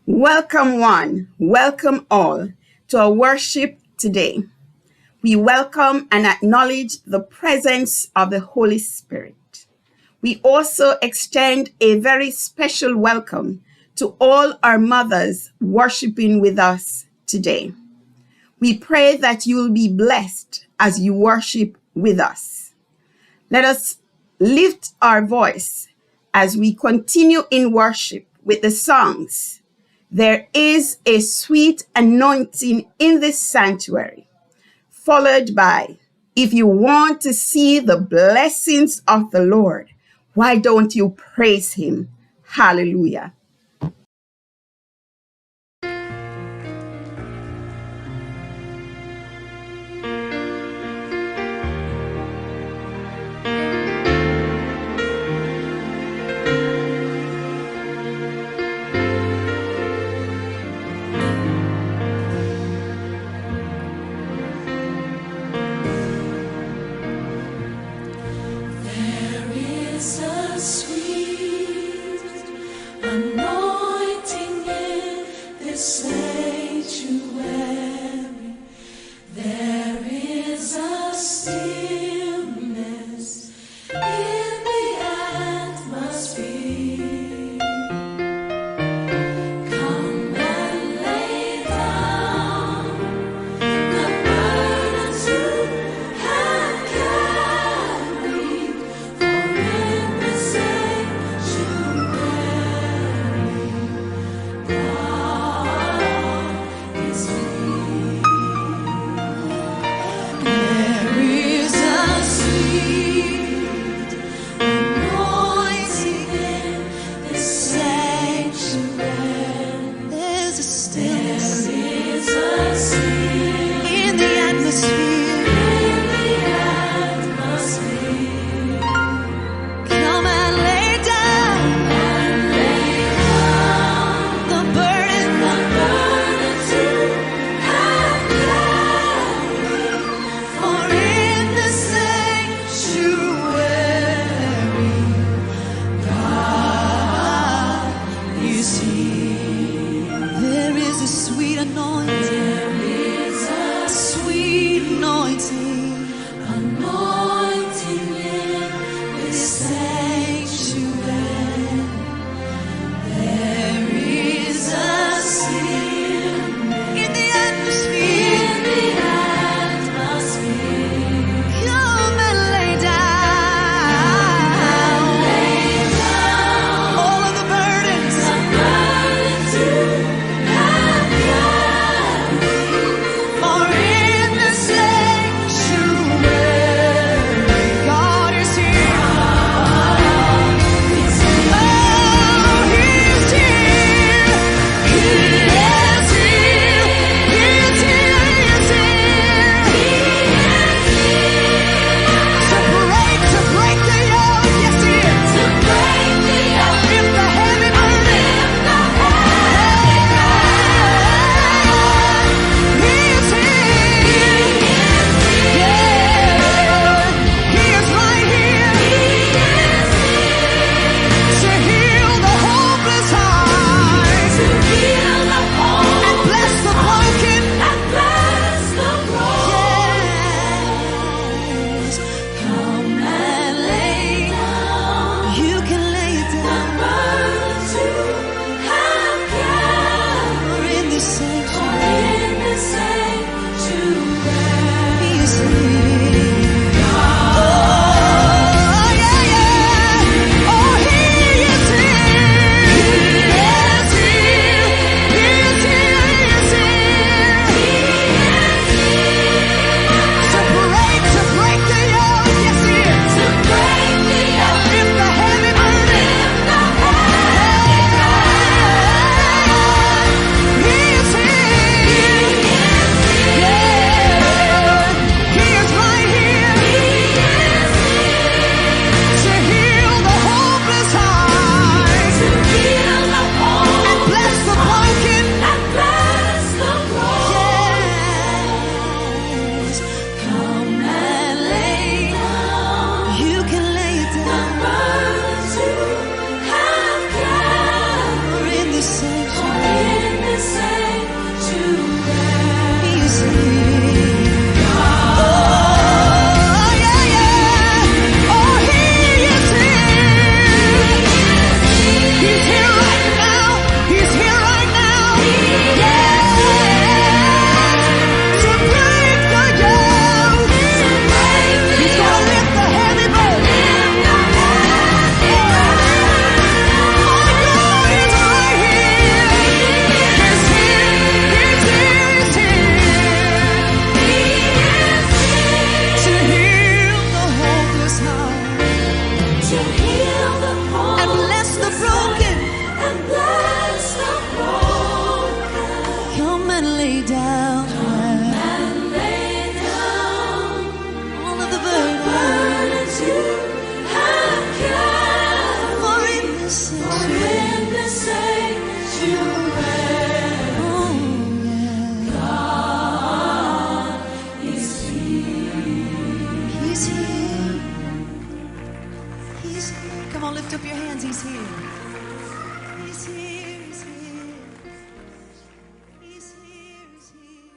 Welcome one, welcome all to our worship today. We welcome and acknowledge the presence of the Holy Spirit. We also extend a very special welcome to all our mothers worshiping with us today. We pray that you will be blessed as you worship with us. Let us lift our voice as we continue in worship with the songs. There is a sweet anointing in this sanctuary, followed by, if you want to see the blessings of the Lord, why don't you praise him? Hallelujah. There is a sweet anointing Come on, lift up your hands. He's here. He's here. He's here. He's here. He's here.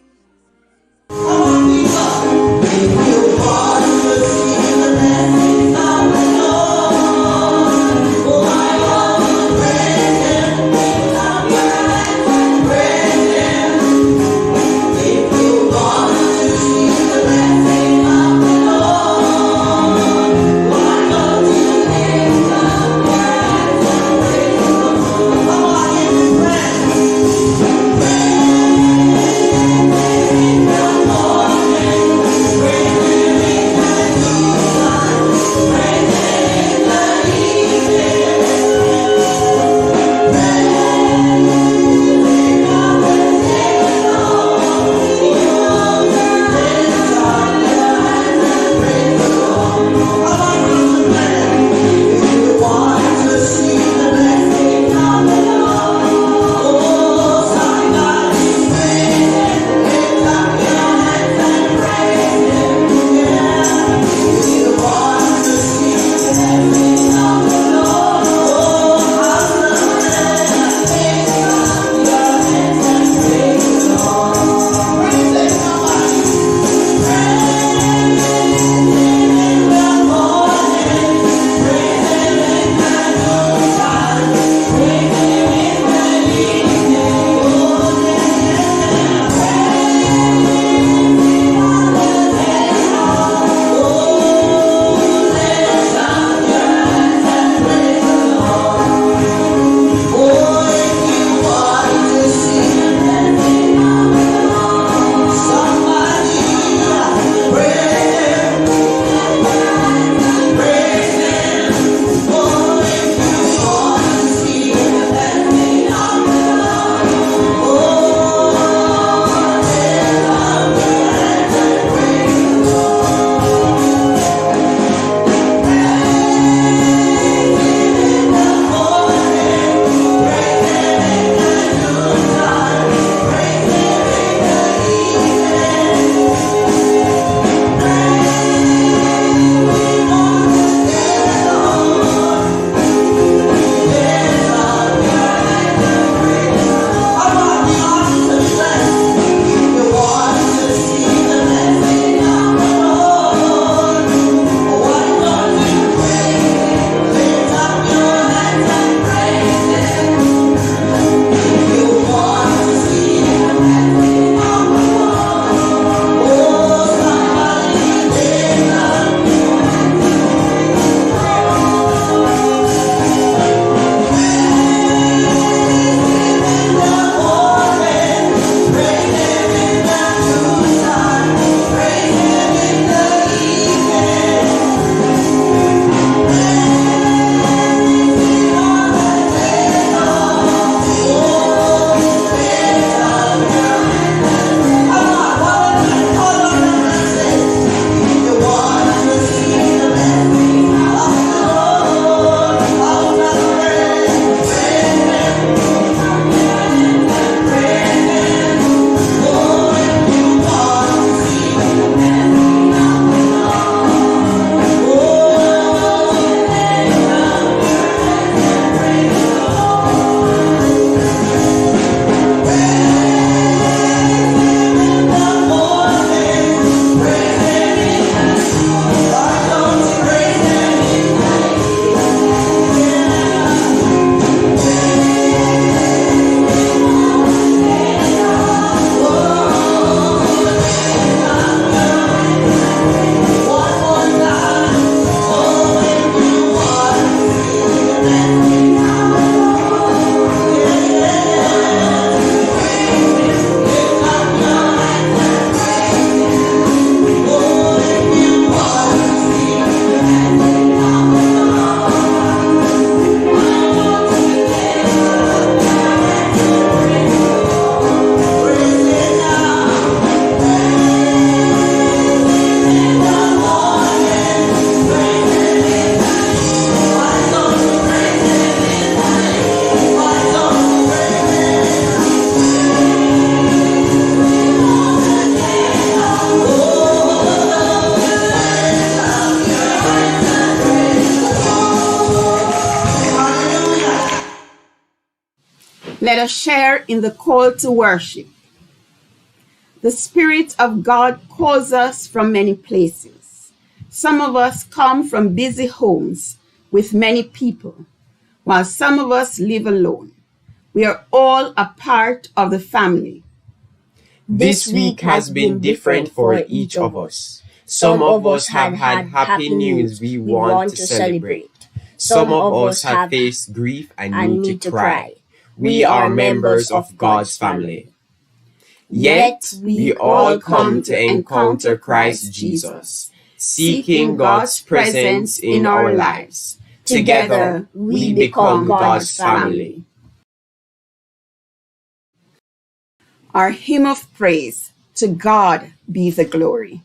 Let us share in the call to worship. The Spirit of God calls us from many places. Some of us come from busy homes with many people, while some of us live alone. We are all a part of the family. This week has been different for each of us. Some of us have had happy news we want to celebrate. Some of us have faced grief and need to cry. We are members of God's family. Yet we all come to encounter Christ Jesus, seeking God's presence in our lives. Together, we become God's family. Our hymn of praise, To God be the glory.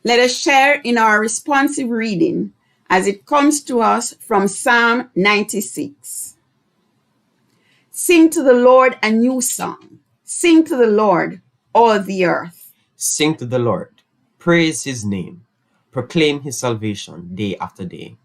Let us share in our responsive reading as it comes to us from Psalm 96. Sing to the Lord a new song. Sing to the Lord, all the earth. Sing to the Lord. Praise his name. Proclaim his salvation day after day.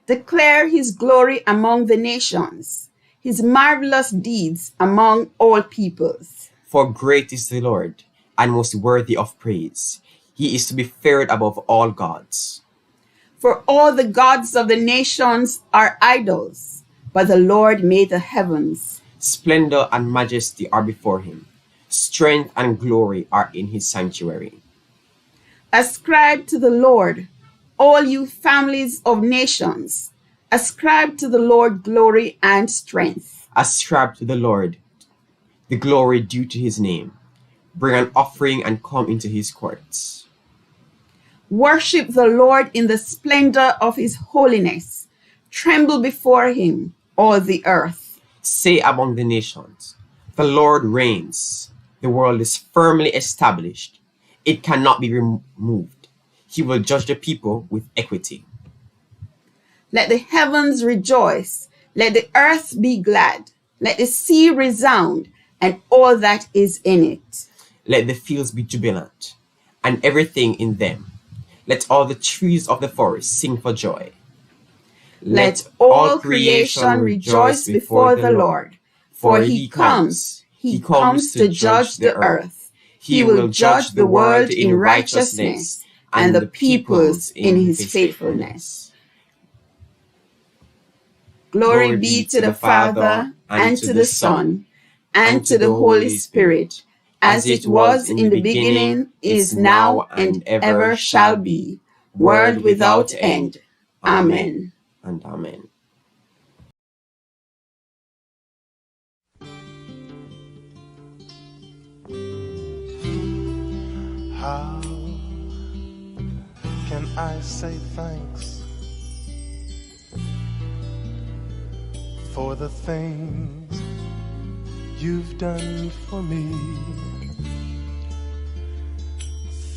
Declare his glory among the nations, his marvelous deeds among all peoples. For great is the Lord, and most worthy of praise. He is to be feared above all gods. For all the gods of the nations are idols, but the Lord made the heavens. Splendor and majesty are before him. Strength and glory are in his sanctuary. Ascribe to the Lord, all you families of nations. Ascribe to the Lord glory and strength. Ascribe to the Lord the glory due to his name. Bring an offering and come into his courts. Worship the Lord in the splendor of his holiness. Tremble before him, all the earth. Say among the nations, the Lord reigns. The world is firmly established. It cannot be removed. He will judge the people with equity. Let the heavens rejoice. Let the earth be glad. Let the sea resound and all that is in it. Let the fields be jubilant and everything in them. Let all the trees of the forest sing for joy. Let all creation rejoice before the Lord, for he comes to judge the earth. He will judge the world in righteousness and the peoples in his faithfulness. Glory be to the Father, and to the Son, and to the Holy Spirit, as it was in the beginning, is now, and ever shall be, world without end. Amen. And amen. How can I say thanks for the things you've done for me?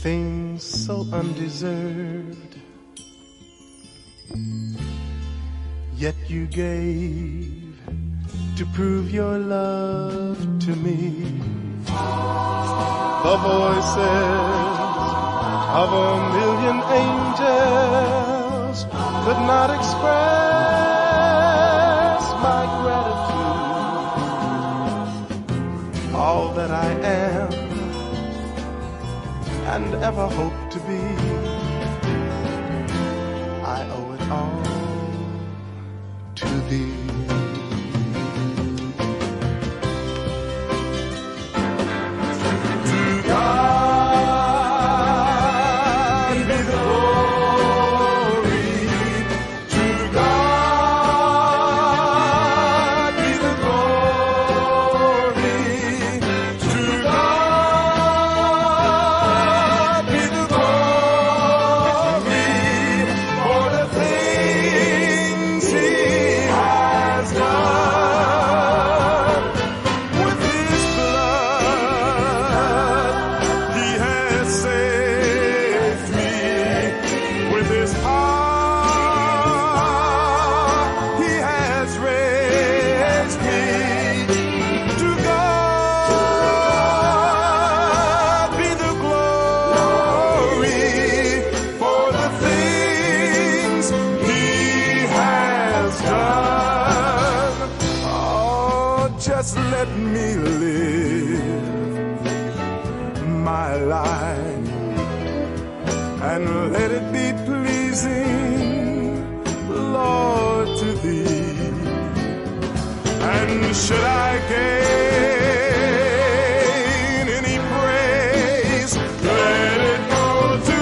Things so undeserved, yet you gave to prove your love to me. The voices of a million angels could not express my gratitude. All that I am and ever hope to be, I owe it all to thee. Just let me live my life and let it be pleasing, Lord, to thee. And should I gain any praise, let it go to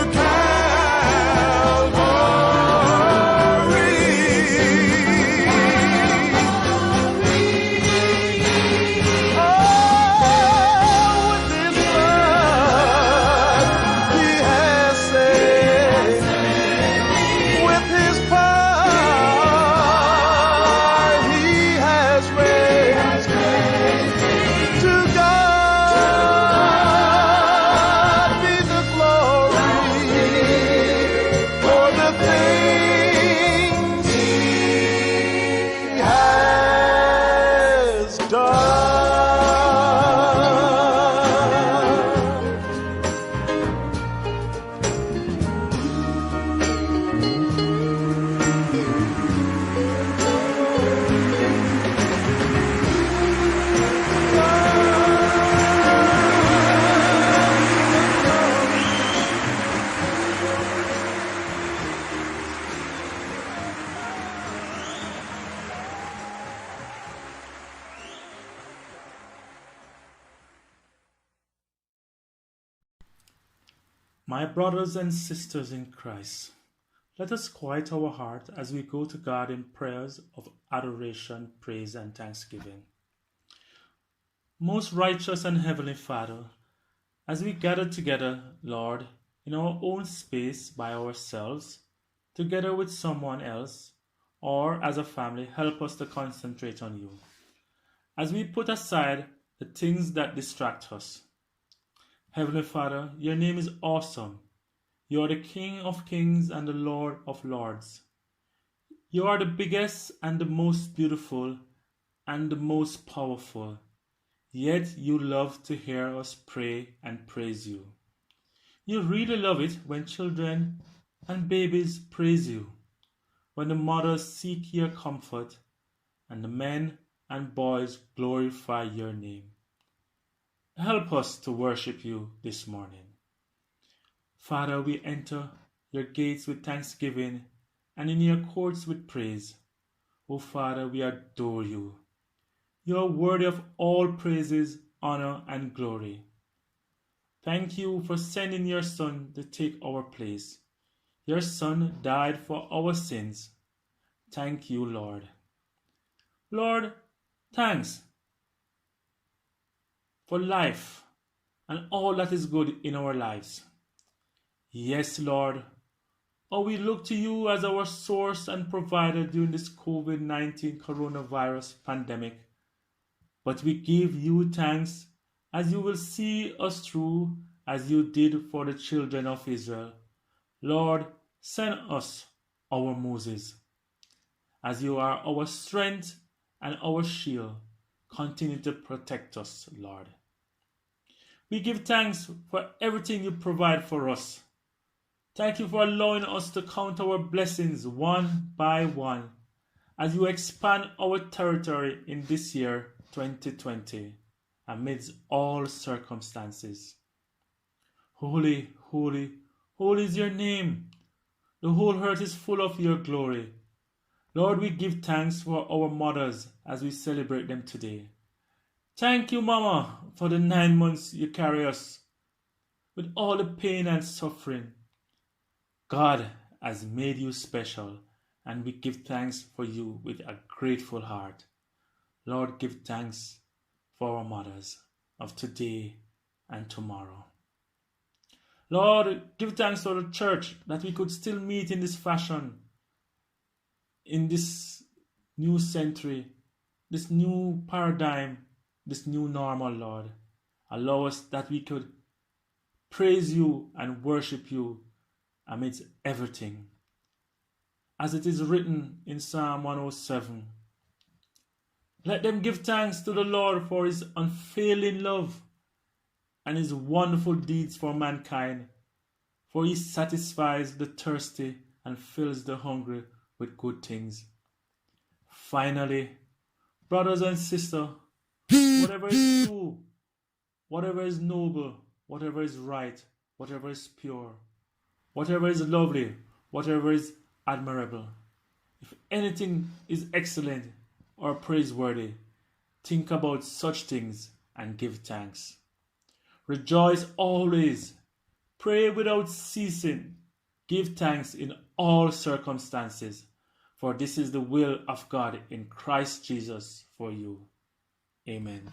My brothers and sisters in Christ, let us quiet our heart as we go to God in prayers of adoration, praise, and thanksgiving. Most righteous and heavenly Father, as we gather together, Lord, in our own space by ourselves, together with someone else, or as a family, help us to concentrate on you. As we put aside the things that distract us, Heavenly Father, your name is awesome. You are the King of kings and the Lord of lords. You are the biggest and the most beautiful and the most powerful. Yet you love to hear us pray and praise you. You really love it when children and babies praise you, when the mothers seek your comfort, and the men and boys glorify your name. Help us to worship you this morning. Father, we enter your gates with thanksgiving and in your courts with praise. O Father, we adore you. You are worthy of all praises, honor, and glory. Thank you for sending your Son to take our place. Your Son died for our sins. Thank you, Lord. Lord, thanks for life and all that is good in our lives. Yes, Lord, oh, we look to you as our source and provider during this COVID-19 coronavirus pandemic. But we give you thanks as you will see us through as you did for the children of Israel. Lord, send us our Moses. As you are our strength and our shield, continue to protect us, Lord. We give thanks for everything you provide for us. Thank you for allowing us to count our blessings one by one as you expand our territory in this year 2020 amidst all circumstances. Holy, holy, holy is your name. The whole earth is full of your glory. Lord, we give thanks for our mothers as we celebrate them today. Thank you, Mama, for the 9 months you carry us with all the pain and suffering. God has made you special, and we give thanks for you with a grateful heart. Lord, give thanks for our mothers of today and tomorrow. Lord, give thanks for the church that we could still meet in this fashion, in this new century, this new paradigm, this new normal, Lord. Allow us that we could praise you and worship you amidst everything. As it is written in Psalm 107, let them give thanks to the Lord for his unfailing love and his wonderful deeds for mankind, for he satisfies the thirsty and fills the hungry with good things. Finally, brothers and sisters, whatever is true, whatever is noble, whatever is right, whatever is pure, whatever is lovely, whatever is admirable, if anything is excellent or praiseworthy, think about such things and give thanks. Rejoice always, pray without ceasing, give thanks in all circumstances, for this is the will of God in Christ Jesus for you. Amen.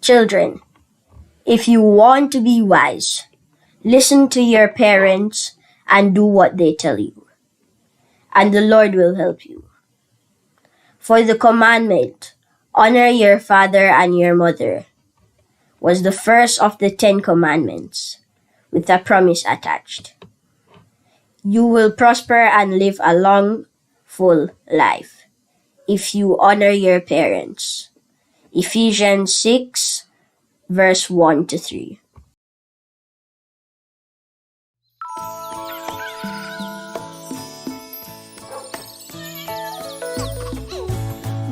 Children, if you want to be wise, listen to your parents and do what they tell you, and the Lord will help you. For the commandment, honor your father and your mother, was the first of the 10 commandments, with a promise attached. You will prosper and live a long, full life if you honor your parents. Ephesians 6, verse 1 to 3.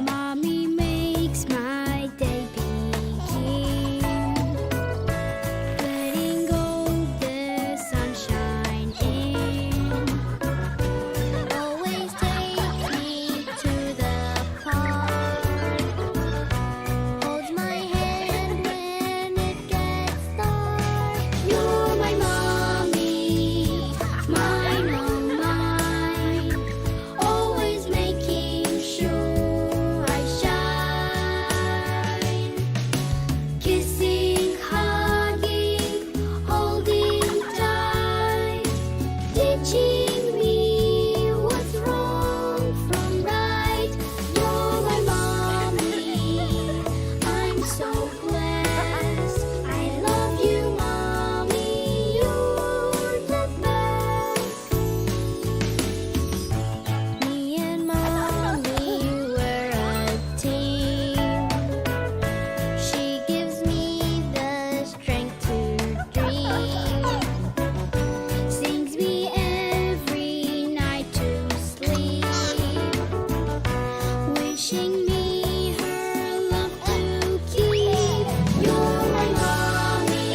Mommy makes my day begin, letting go the sunshine in. Always takes me to the park, holds my hand when it gets dark. You're my mommy, mine, oh mine, always making sure I shine. Kissing, hugging, holding tight, teaching me what's wrong from right. You're my mommy, I'm so blessed. I love you, mommy, you're the best. Me and mommy, we're a team. She gives me the strength to dream, sings me every night to sleep, wishing me her love to keep. You're my mommy,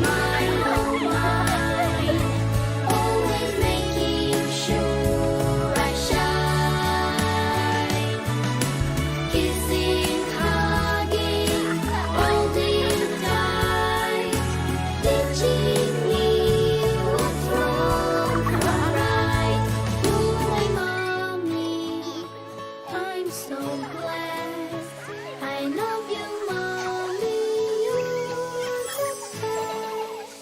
mine, oh mine, always making sure I shine. Kissing, hugging, holding tight, teaching me what's wrong from right. You're my mommy, I'm so blessed. I love you, mommy, you're the best.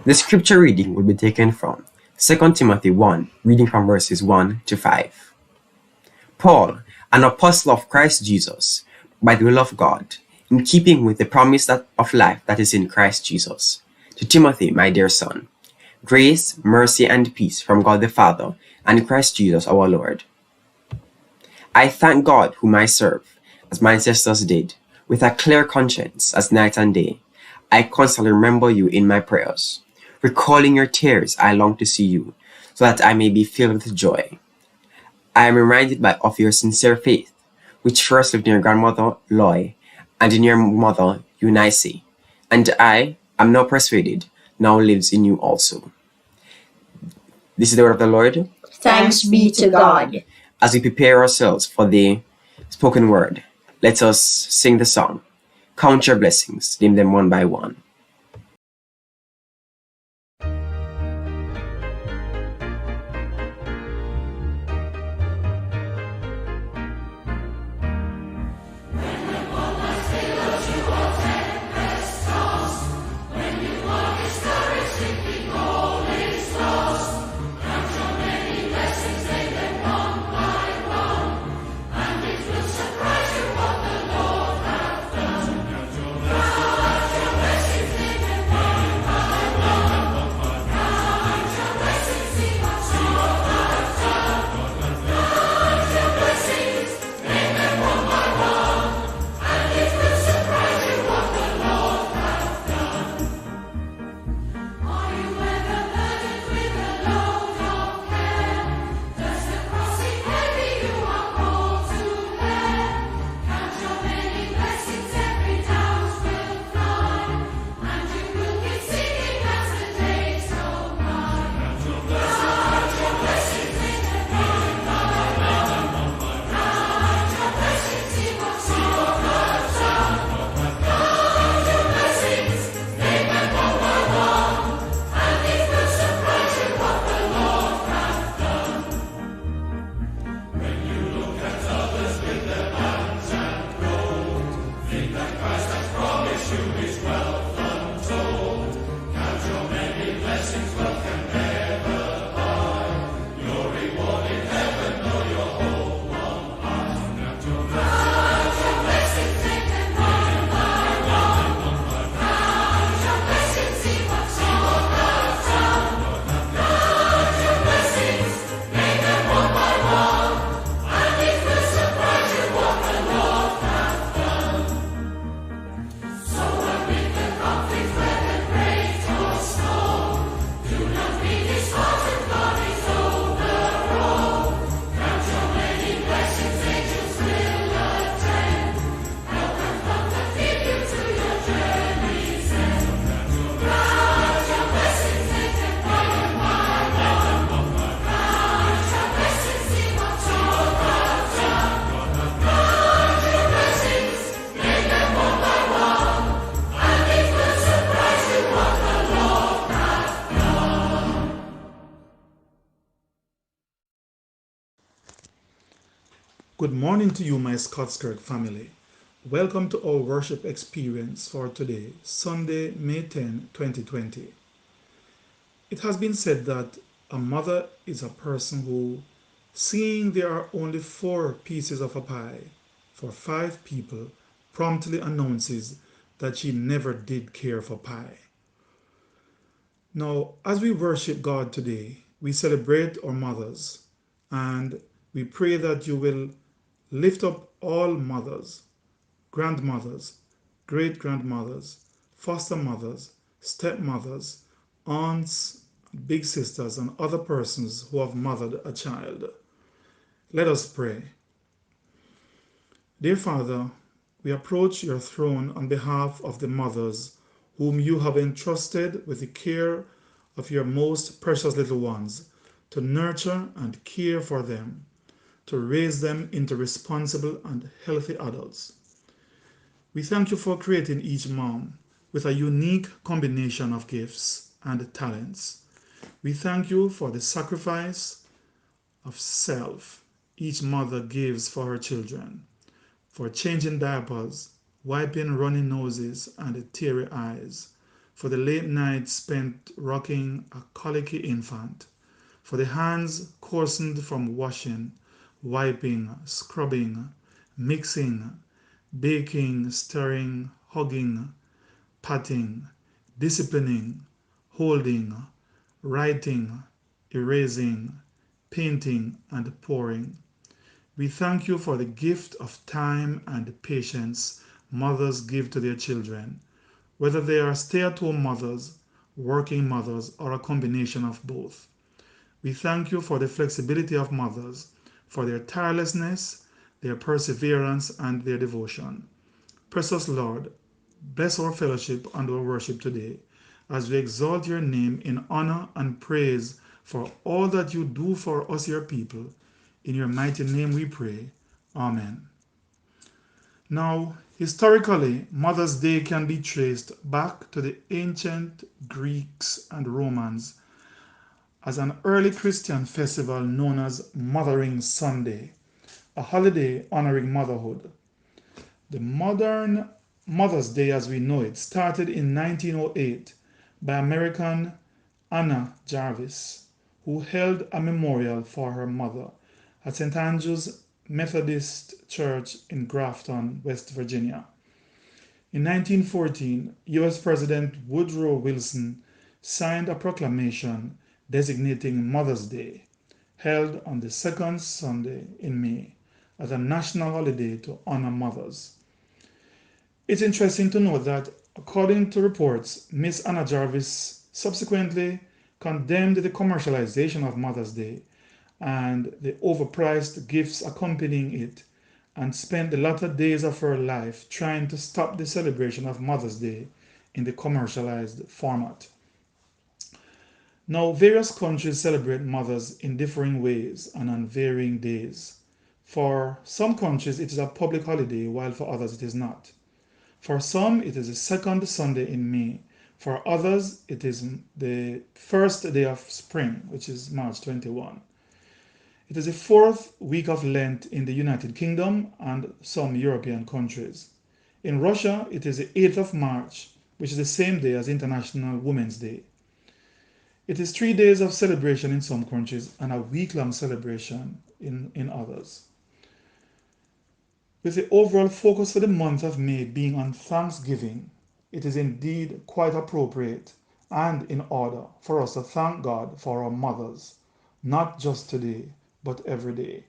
The scripture reading will be taken from 2 Timothy 1, reading from verses 1 to 5. Paul, an apostle of Christ Jesus, by the will of God, in keeping with the promise of life that is in Christ Jesus, to Timothy, my dear son, grace, mercy, and peace from God the Father and Christ Jesus our Lord. I thank God whom I serve, as my ancestors did, with a clear conscience as night and day. I constantly remember you in my prayers. Recalling your tears, I long to see you, so that I may be filled with joy. I am reminded of your sincere faith, which first lived in your grandmother Loy, and in your mother Eunice, and I am now persuaded, now lives in you also. This is the word of the Lord. Thanks be to God. As we prepare ourselves for the spoken word, let us sing the song. Count your blessings, name them one by one. Surprise you what the Lord hath done. Good morning to you, my Scots Kirk family. Welcome to our worship experience for today, Sunday, May 10, 2020. It has been said that a mother is a person who, seeing there are only 4 pieces of a pie for 5 people, promptly announces that she never did care for pie. Now, as we worship God today, we celebrate our mothers and we pray that you will lift up all mothers, grandmothers, great grandmothers, foster mothers, stepmothers, aunts, big sisters, and other persons who have mothered a child. Let us pray. Dear Father, we approach your throne on behalf of the mothers whom you have entrusted with the care of your most precious little ones, to nurture and care for them, to raise them into responsible and healthy adults. We thank you for creating each mom with a unique combination of gifts and talents. We thank you for the sacrifice of self each mother gives for her children, for changing diapers, wiping runny noses and teary eyes, for the late nights spent rocking a colicky infant, for the hands coarsened from washing, wiping, scrubbing, mixing, baking, stirring, hugging, patting, disciplining, holding, writing, erasing, painting, and pouring. We thank you for the gift of time and patience mothers give to their children, whether they are stay at home mothers, working mothers, or a combination of both. We thank you for the flexibility of mothers, for their tirelessness, their perseverance, and their devotion. Precious Lord, bless our fellowship and our worship today as we exalt your name in honor and praise for all that you do for us, your people. In your mighty name we pray. Amen. Now, historically, Mother's Day can be traced back to the ancient Greeks and Romans as an early Christian festival known as Mothering Sunday, a holiday honoring motherhood. The modern Mother's Day as we know it started in 1908 by American Anna Jarvis, who held a memorial for her mother at St. Andrew's Methodist Church in Grafton, West Virginia. In 1914, US President Woodrow Wilson signed a proclamation designating Mother's Day, held on the second Sunday in May, as a national holiday to honor mothers. It's interesting to note that, according to reports, Miss Anna Jarvis subsequently condemned the commercialization of Mother's Day and the overpriced gifts accompanying it, and spent the latter days of her life trying to stop the celebration of Mother's Day in the commercialized format. Now, various countries celebrate mothers in differing ways and on varying days. For some countries, it is a public holiday, while for others, it is not. For some, it is the second Sunday in May. For others, it is the first day of spring, which is March 21. It is the fourth week of Lent in the United Kingdom and some European countries. In Russia, it is the 8th of March, which is the same day as International Women's Day. It is 3 days of celebration in some countries and a week-long celebration in others. With the overall focus for the month of May being on Thanksgiving, it is indeed quite appropriate and in order for us to thank God for our mothers, not just today, but every day.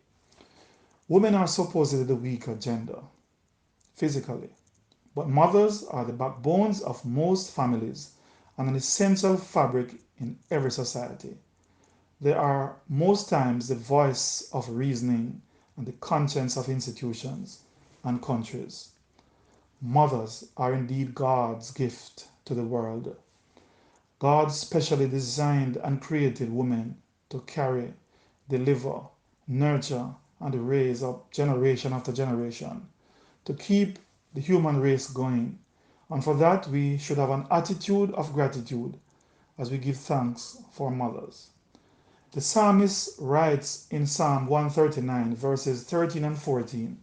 Women are supposedly the weaker gender, physically, but mothers are the backbones of most families and an essential fabric in every society. They are most times the voice of reasoning and the conscience of institutions and countries. Mothers are indeed God's gift to the world. God specially designed and created women to carry, deliver, nurture, and raise up generation after generation, to keep the human race going. And for that, we should have an attitude of gratitude as we give thanks for mothers. The psalmist writes in Psalm 139, verses 13 and 14,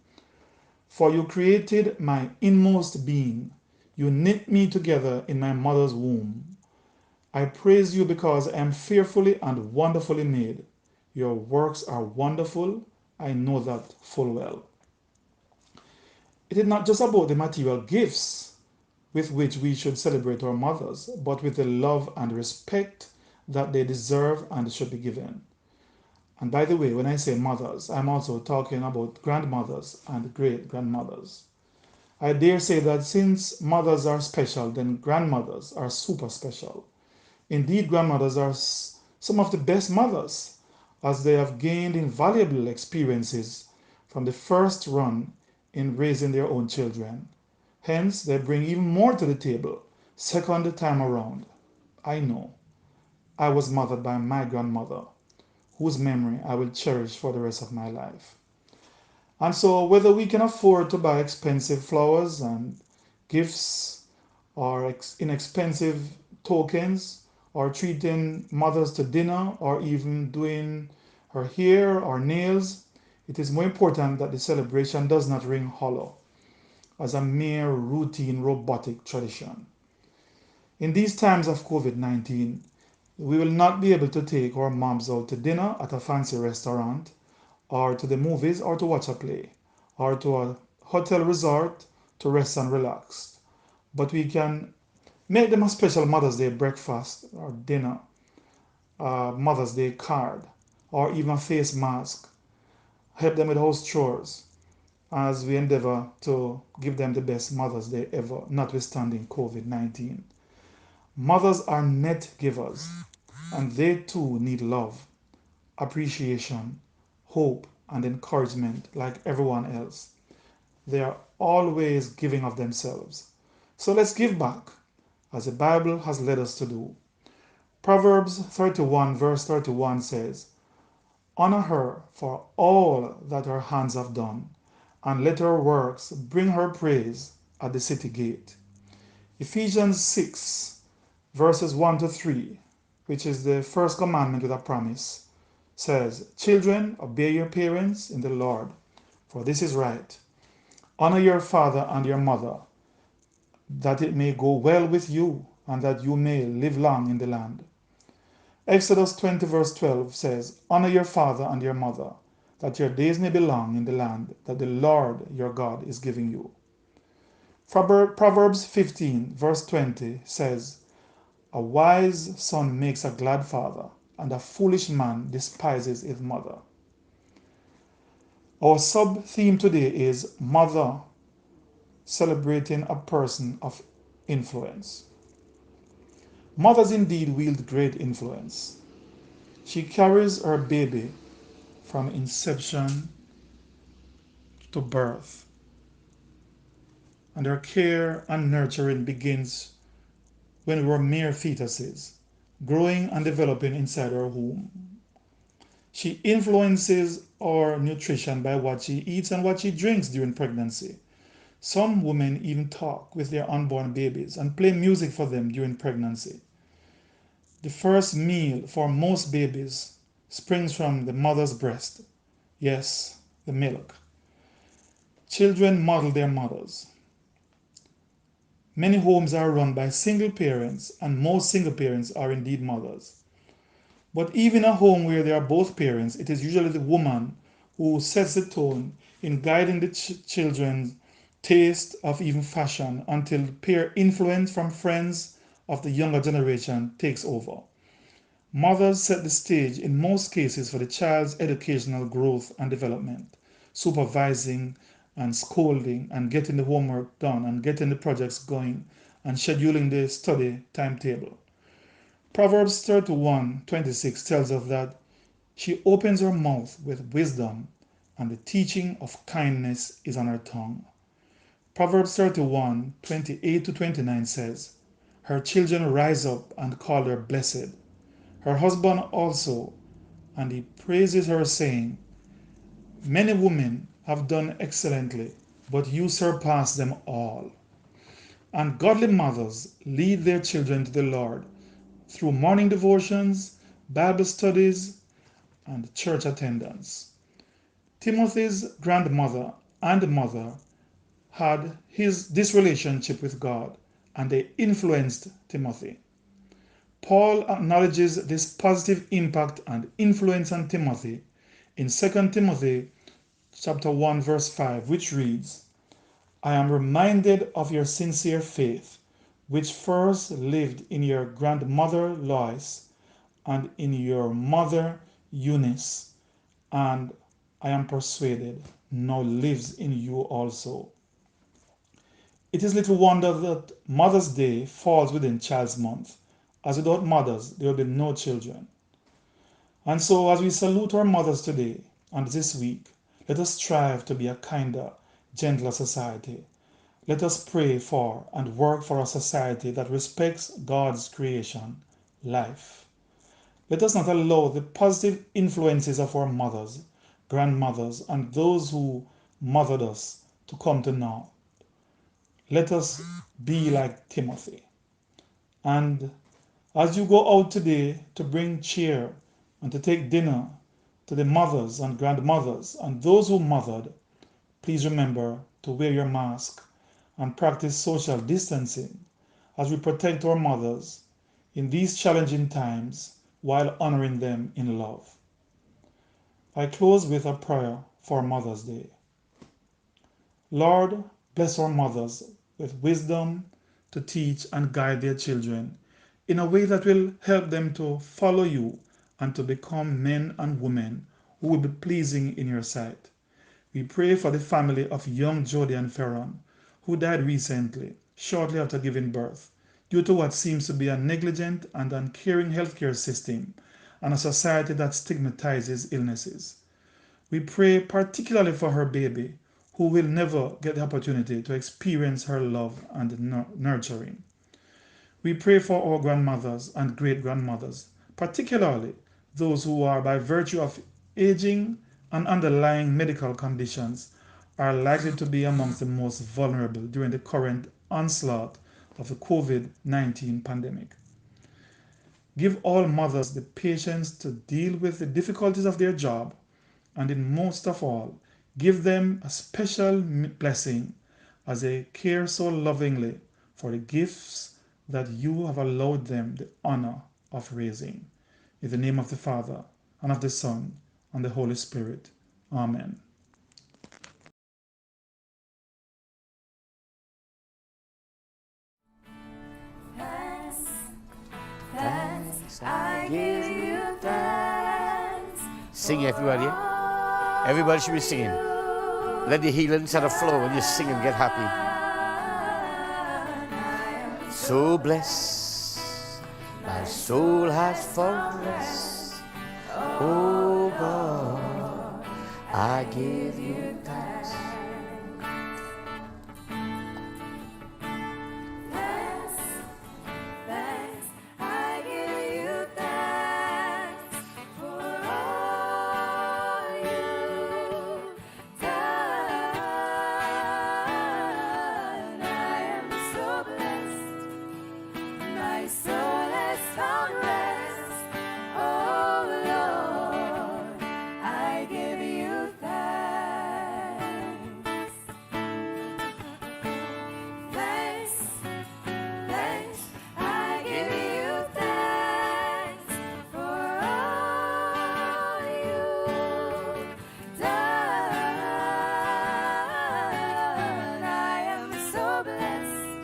"For you created my inmost being. You knit me together in my mother's womb. I praise you because I am fearfully and wonderfully made. Your works are wonderful. I know that full well." It is not just about the material gifts with which we should celebrate our mothers, but with the love and respect that they deserve and should be given. And by the way, when I say mothers, I'm also talking about grandmothers and great grandmothers. I dare say that since mothers are special, then grandmothers are super special. Indeed, grandmothers are some of the best mothers, as they have gained invaluable experiences from the first run in raising their own children. Hence, they bring even more to the table second time around. I know I was mothered by my grandmother, whose memory I will cherish for the rest of my life. And so, whether we can afford to buy expensive flowers and gifts or inexpensive tokens, or treating mothers to dinner, or even doing her hair or nails, it is more important that the celebration does not ring hollow as a mere routine robotic tradition. In these times of COVID 19, we will not be able to take our moms out to dinner at a fancy restaurant, or to the movies, or to watch a play, or to a hotel resort to rest and relax. But we can make them a special Mother's Day breakfast or dinner, a Mother's Day card, or even a face mask. Help them with house chores as we endeavor to give them the best Mother's Day ever, notwithstanding COVID 19. Mothers are net givers, and they too need love, appreciation, hope, and encouragement like everyone else. They are always giving of themselves. So let's give back, as the Bible has led us to do. Proverbs 31, verse 31 says, "Honor her for all that her hands have done, and let her works bring her praise at the city gate." Ephesians 6, verses 1 to 3, which is the first commandment with a promise, says, "Children, obey your parents in the Lord, for this is right. Honor your father and your mother, that it may go well with you, and that you may live long in the land." Exodus 20, verse 12 says, "Honor your father and your mother, that your days may be long in the land that the Lord your God is giving you." Proverbs 15, verse 20 says, "A wise son makes a glad father, and a foolish man despises his mother." Our sub theme today is Mother, celebrating a person of influence. Mothers indeed wield great influence. She carries her baby from inception to birth, and her care and nurturing begins when we were mere fetuses, growing and developing inside her womb. She influences our nutrition by what she eats and what she drinks during pregnancy. Some women even talk with their unborn babies and play music for them during pregnancy. The first meal for most babies springs from the mother's breast. Yes, the milk. Children model their mothers. Many homes are run by single parents, and most single parents are indeed mothers. But even a home where there are both parents, it is usually the woman who sets the tone in guiding the children's taste of even fashion until peer influence from friends of the younger generation takes over. Mothers set the stage in most cases for the child's educational growth and development, supervising and scolding and getting the homework done and getting the projects going and scheduling the study timetable. Proverbs 31:26 tells us that she opens her mouth with wisdom, and the teaching of kindness is on her tongue. Proverbs 31:28 to 29 says, "Her children rise up and call her blessed, her husband also, and he praises her, saying, Many women have done excellently, but you surpass them all." And godly mothers lead their children to the Lord through morning devotions, Bible studies, and church attendance. Timothy's grandmother and mother had this relationship with God, and they influenced Timothy. Paul acknowledges this positive impact and influence on Timothy in 2 Timothy chapter 1 verse 5, which reads, I am reminded of your sincere faith, which first lived in your grandmother Lois and in your mother Eunice, and I am persuaded now lives in you also. It is little wonder that Mother's Day falls within Child's Month, as without mothers there will be no children. And so, as we salute our mothers today and this week, let us strive to be a kinder, gentler society. Let us pray for and work for a society that respects God's creation, life. Let us not allow the positive influences of our mothers, grandmothers, and those who mothered us to come to naught. Let us be like Timothy. And as you go out today to bring cheer and to take dinner to the mothers and grandmothers and those who mothered, please remember to wear your mask and practice social distancing as we protect our mothers in these challenging times while honoring them in love. I close with a prayer for Mother's Day. Lord, bless our mothers with wisdom to teach and guide their children in a way that will help them to follow you and to become men and women who will be pleasing in your sight. We pray for the family of young Jody and Ferron, who died recently, shortly after giving birth, due to what seems to be a negligent and uncaring healthcare system and a society that stigmatizes illnesses. We pray particularly for her baby, who will never get the opportunity to experience her love and nurturing. We pray for our grandmothers and great grandmothers, particularly those who are, by virtue of aging and underlying medical conditions, are likely to be amongst the most vulnerable during the current onslaught of the COVID-19 pandemic. Give all mothers the patience to deal with the difficulties of their job, and in most of all, give them a special blessing as they care so lovingly for the gifts that you have allowed them the honor of raising. In the name of the Father, and of the Son, and the Holy Spirit. Amen. Thanks, I give you thanks. Sing everybody. Everybody should be singing. Let the healing start to flow when you sing and get happy. So blessed, my soul has found rest. Oh God, I give you thanks. Thanks, I give you thanks for all you've done. I am so blessed, my soul has found rest. Oh Lord, I give you thanks. Thanks, thanks, I give you thanks for all you've done. I am so blessed,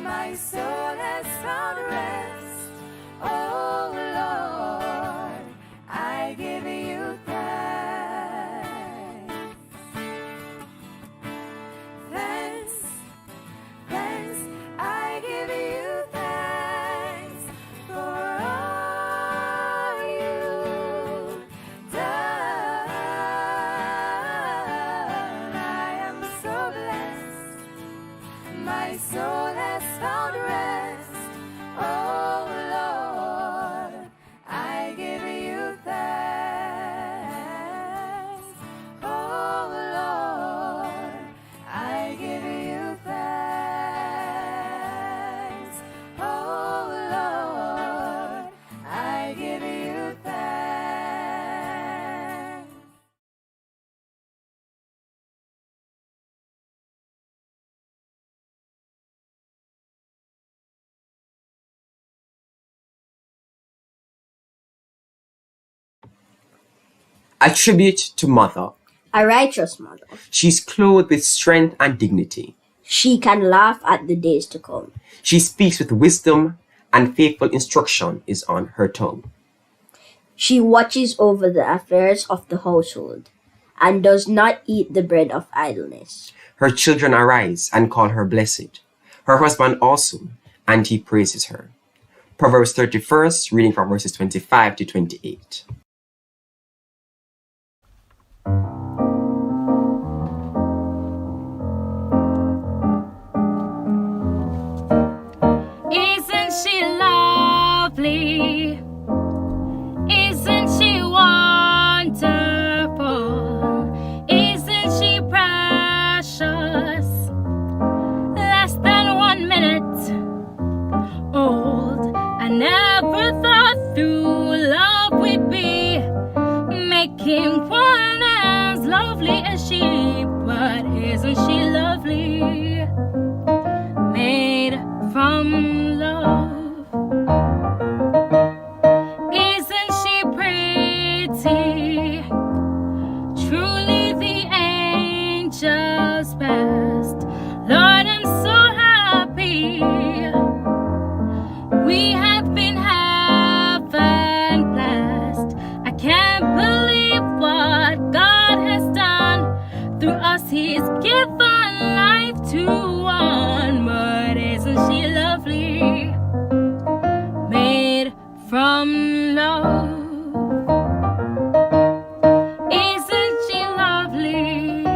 my soul has found rest. Oh Lord, I give you thanks. Thanks, thanks, I give you thanks for all you've done. I am so blessed, my soul has found rest. Oh Lord, I give you thanks. A tribute to Mother. A righteous mother. She's clothed with strength and dignity. She can laugh at the days to come. She speaks with wisdom, and faithful instruction is on her tongue. She watches over the affairs of the household and does not eat the bread of idleness. Her children arise and call her blessed. Her husband also, and he praises her. Proverbs 31st, reading from verses 25 to 28. Isn't she lovely? Isn't she wonderful? Isn't she precious? Less than 1 minute old. I never thought through love would be making one as lovely as she. But isn't she lovely? Made from love. Isn't she pretty? Truly the angel's best. Lord, I'm so happy. We have been heaven blessed. I can't believe what God has done. Through us He's given life to one. But isn't she lovely? Made from love. Isn't she lovely?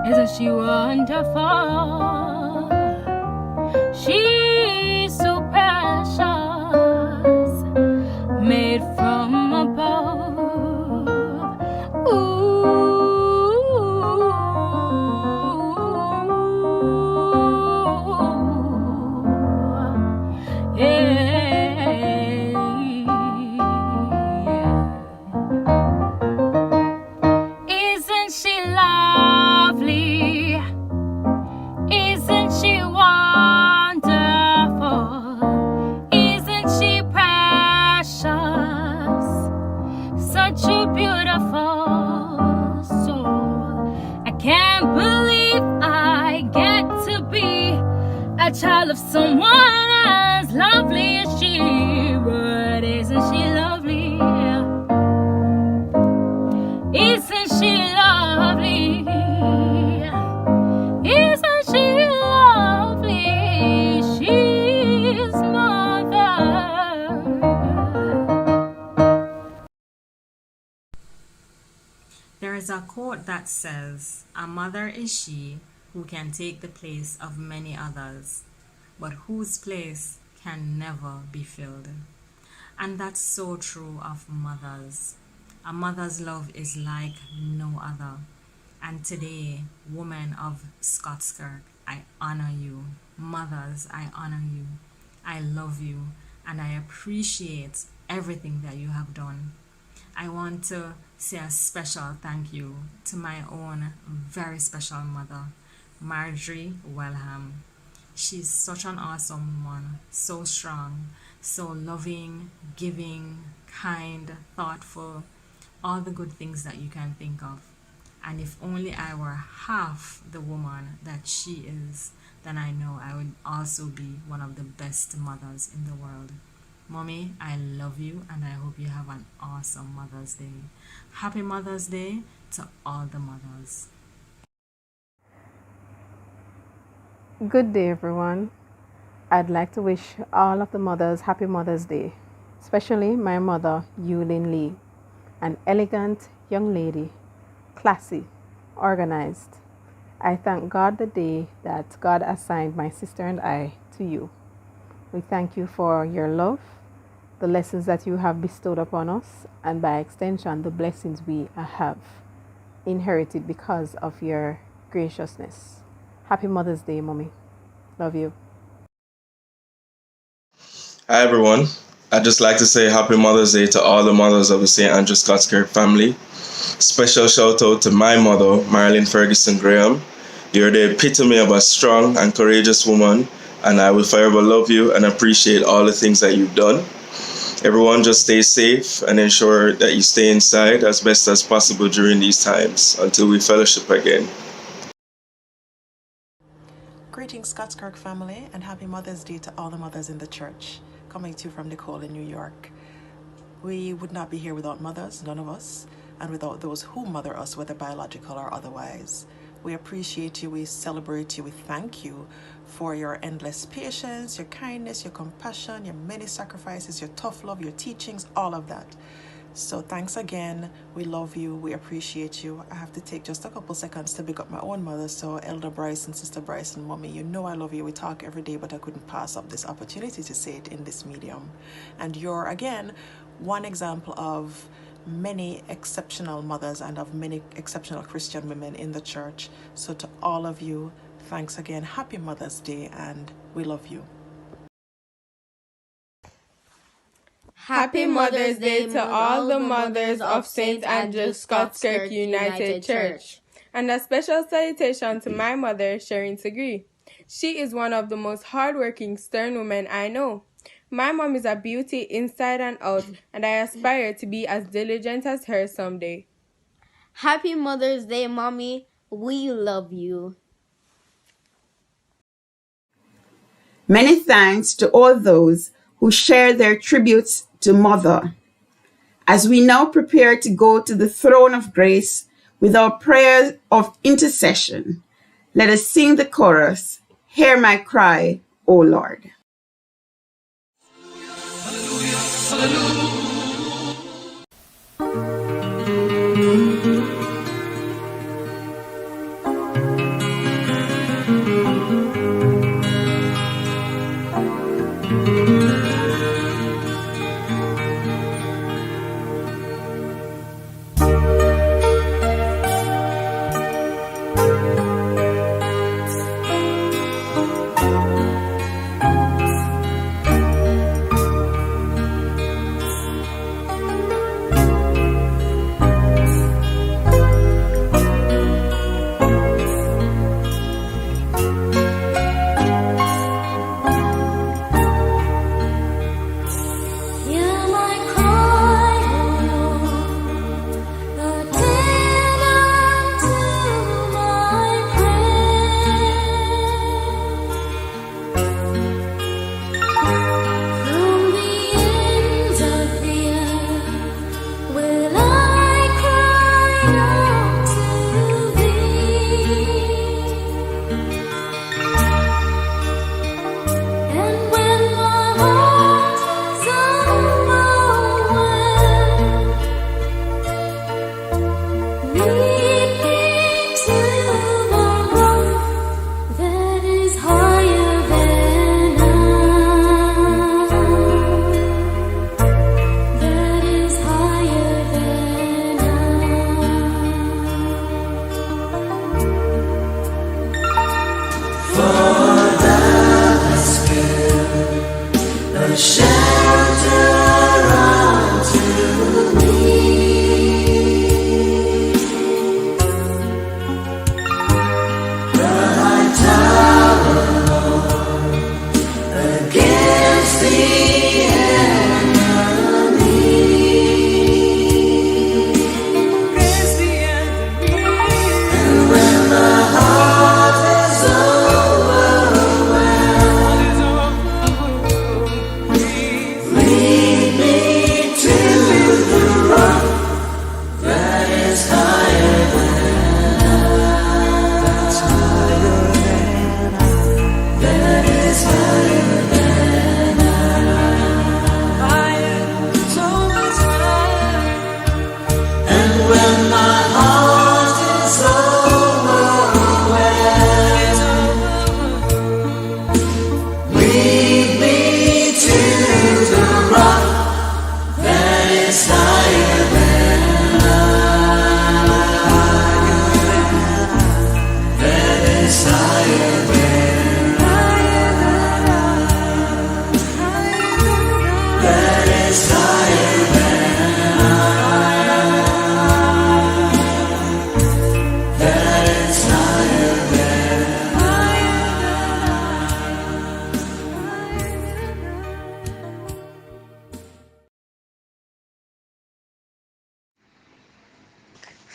Isn't she wonderful? She's so precious, made from above. Ooh, yeah. Isn't she lovely? Isn't she wonderful? Isn't she precious? Such a beautiful soul. I can't believe I get to be a child of someone as lovely as she. But isn't she lovely? Isn't she lovely? Isn't she lovely? She's mother. There is a quote that says, "A mother is she who can take the place of many others, but whose place can never be filled." And that's so true of mothers. A mother's love is like no other. And today, women of Scots Kirk, I honor you. Mothers, I honor you. I love you, and I appreciate everything that you have done. I want to say a special thank you to my own very special mother, Marjorie Wellham. She's such an awesome woman, so strong, so loving, giving, kind, thoughtful, all the good things that you can think of. And if only I were half the woman that she is, then I know I would also be one of the best mothers in the world. Mommy, I love you, and I hope you have an awesome Mother's Day. Happy Mother's Day to all the mothers. Good day, everyone. I'd like to wish all of the mothers happy Mother's Day, especially my mother, Yulin Lee, an elegant young lady, classy, organized. I thank God the day that God assigned my sister and I to you. We thank you for your love, the lessons that you have bestowed upon us, and by extension, the blessings we have inherited because of your graciousness. Happy Mother's Day, Mommy. Love you. Hi everyone. I'd just like to say Happy Mother's Day to all the mothers of the St. Andrew Scots Kirk family. Special shout out to my mother, Marilyn Ferguson Graham. You're the epitome of a strong and courageous woman, and I will forever love you and appreciate all the things that you've done. Everyone just stay safe and ensure that you stay inside as best as possible during these times until we fellowship again. Greetings, Scots Kirk family, and happy Mother's Day to all the mothers in the church. Coming to you from Nicole in New York. We would not be here without mothers, none of us, and without those who mother us, whether biological or otherwise. We appreciate you, we celebrate you, we thank you for your endless patience, your kindness, your compassion, your many sacrifices, your tough love, your teachings, all of that. So thanks again. We love you. We appreciate you. I have to take just a couple seconds to pick up my own mother. So Elder Bryce and Sister Bryce and Mommy, you know I love you. We talk every day, but I couldn't pass up this opportunity to say it in this medium. And you're, again, one example of many exceptional mothers and of many exceptional Christian women in the church. So to all of you, thanks again. Happy Mother's Day, and we love you. Happy Mother's Day to all the mothers of St. Andrew's Scots Kirk United Church. And a special salutation to my mother, Sharon Segree. She is one of the most hardworking, stern women I know. My mom is a beauty inside and out, and I aspire to be as diligent as her someday. Happy Mother's Day, Mommy. We love you. Many thanks to all those who share their tributes to Mother. As we now prepare to go to the throne of grace with our prayers of intercession, let us sing the chorus, Hear my cry, O Lord.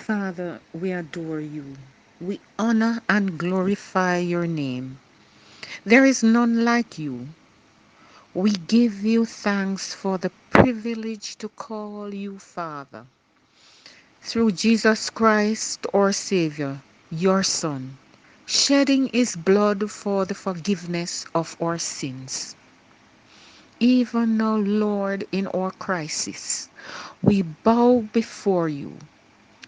Father, we adore you. We honor and glorify your name. There is none like you. We give you thanks for the privilege to call you Father. Through Jesus Christ, our Savior, your Son, shedding his blood for the forgiveness of our sins. Even now, Lord, in our crisis, we bow before you.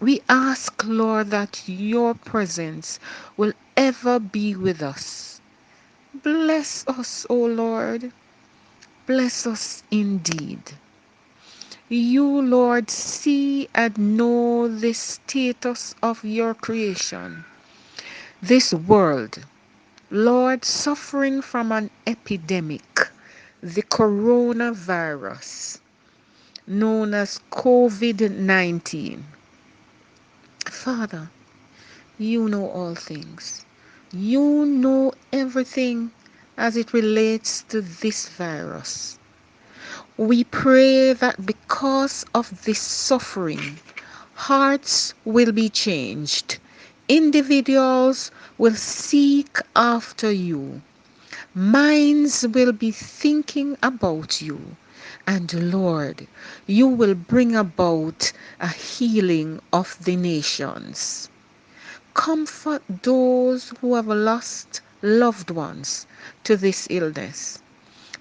We ask, Lord, that your presence will ever be with us. Bless us, O Lord. Bless us indeed. You, Lord, see and know the status of your creation, this world, Lord, suffering from an epidemic, the coronavirus, known as COVID-19. Father, you know all things. You know everything as it relates to this virus. We pray that because of this suffering, hearts will be changed. Individuals will seek after you. Minds will be thinking about you. And Lord, you will bring about a healing of the nations. Comfort those who have lost loved ones to this illness.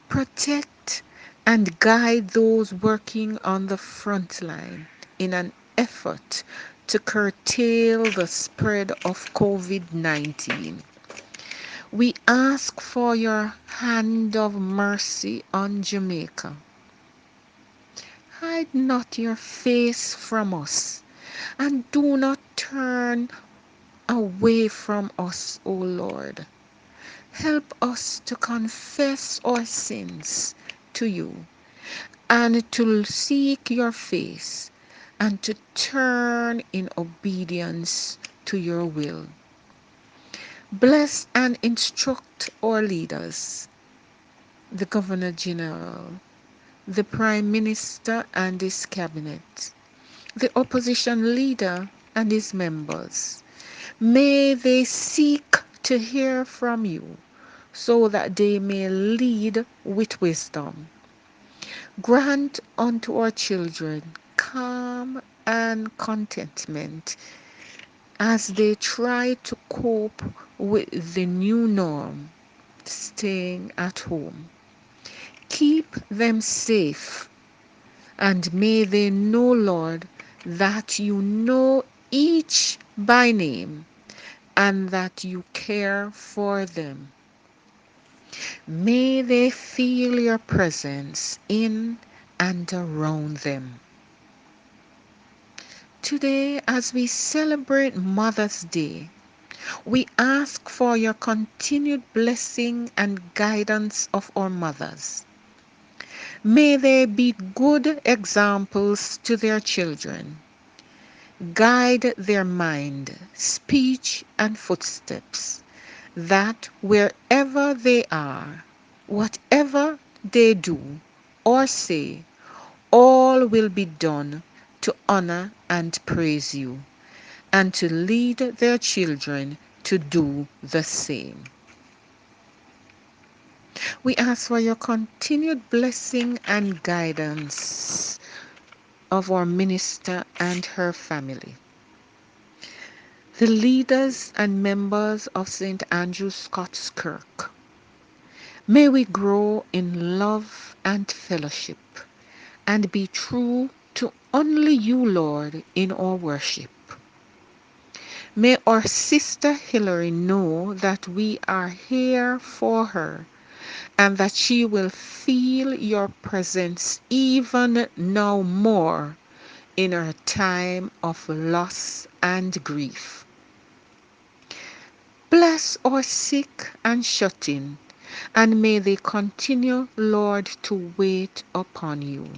Protect and guide those working on the front line in an effort to curtail the spread of COVID-19. We ask for your hand of mercy on Jamaica. Hide not your face from us, and do not turn away from us, O Lord. Help us to confess our sins to you and to seek your face and to turn in obedience to your will. Bless and instruct our leaders, the Governor General, the Prime Minister and his cabinet, the opposition leader and his members. May they seek to hear from you so that they may lead with wisdom. Grant unto our children calm and contentment as they try to cope with the new norm, staying at home. Keep them safe, and may they know, Lord, that you know each by name and that you care for them. May they feel your presence in and around them. Today, as we celebrate Mother's Day, we ask for your continued blessing and guidance of our mothers. May they be good examples to their children. Guide their mind, speech, and footsteps, that wherever they are, whatever they do or say, all will be done to honor and praise you, and to lead their children to do the same. We ask for your continued blessing and guidance of our minister and her family. The leaders and members of St. Andrew's Scots Kirk. May we grow in love and fellowship and be true to only you, Lord, in our worship. May our sister Hilary know that we are here for her and that she will feel your presence even now more in her time of loss and grief. Bless our sick and shut in, and may they continue, Lord, to wait upon you.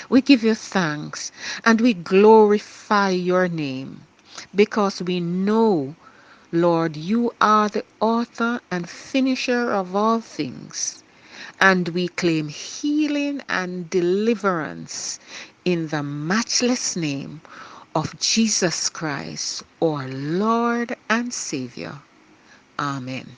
We give you thanks and we glorify your name because we know, Lord, you are the author and finisher of all things, and we claim healing and deliverance in the matchless name of Jesus Christ, our Lord and Savior. Amen.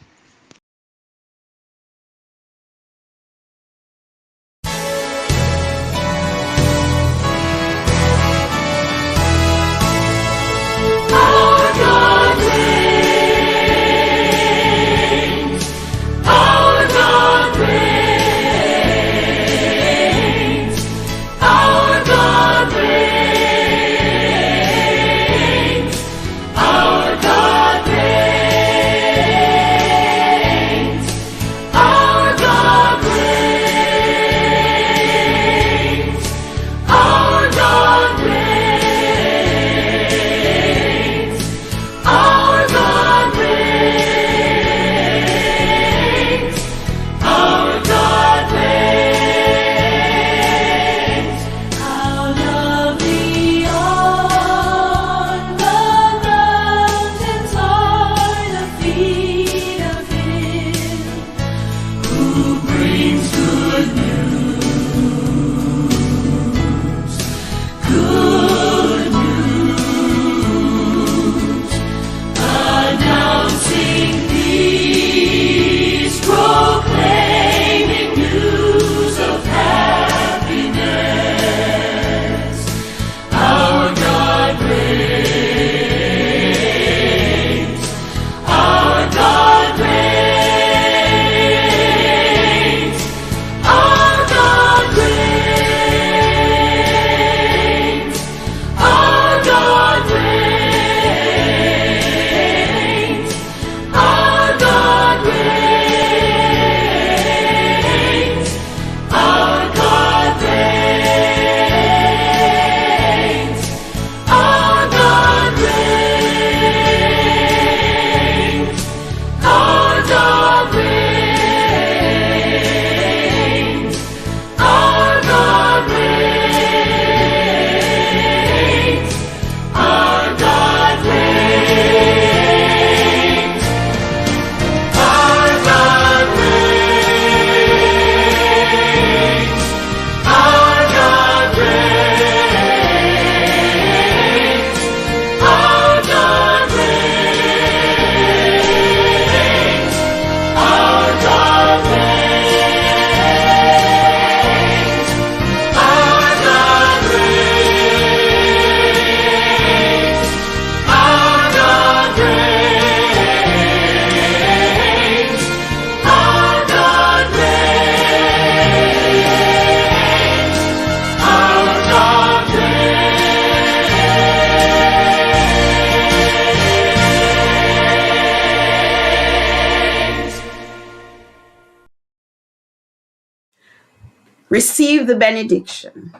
Receive the benediction.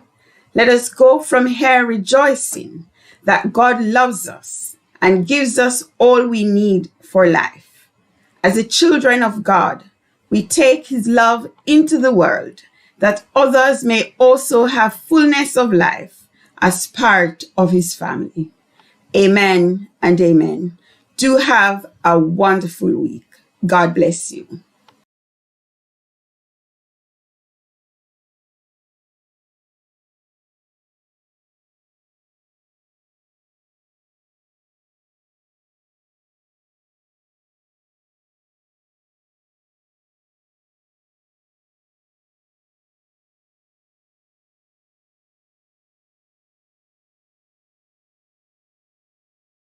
Let us go from here rejoicing that God loves us and gives us all we need for life. As the children of God, we take his love into the world that others may also have fullness of life as part of his family. Amen and amen. Do have a wonderful week. God bless you.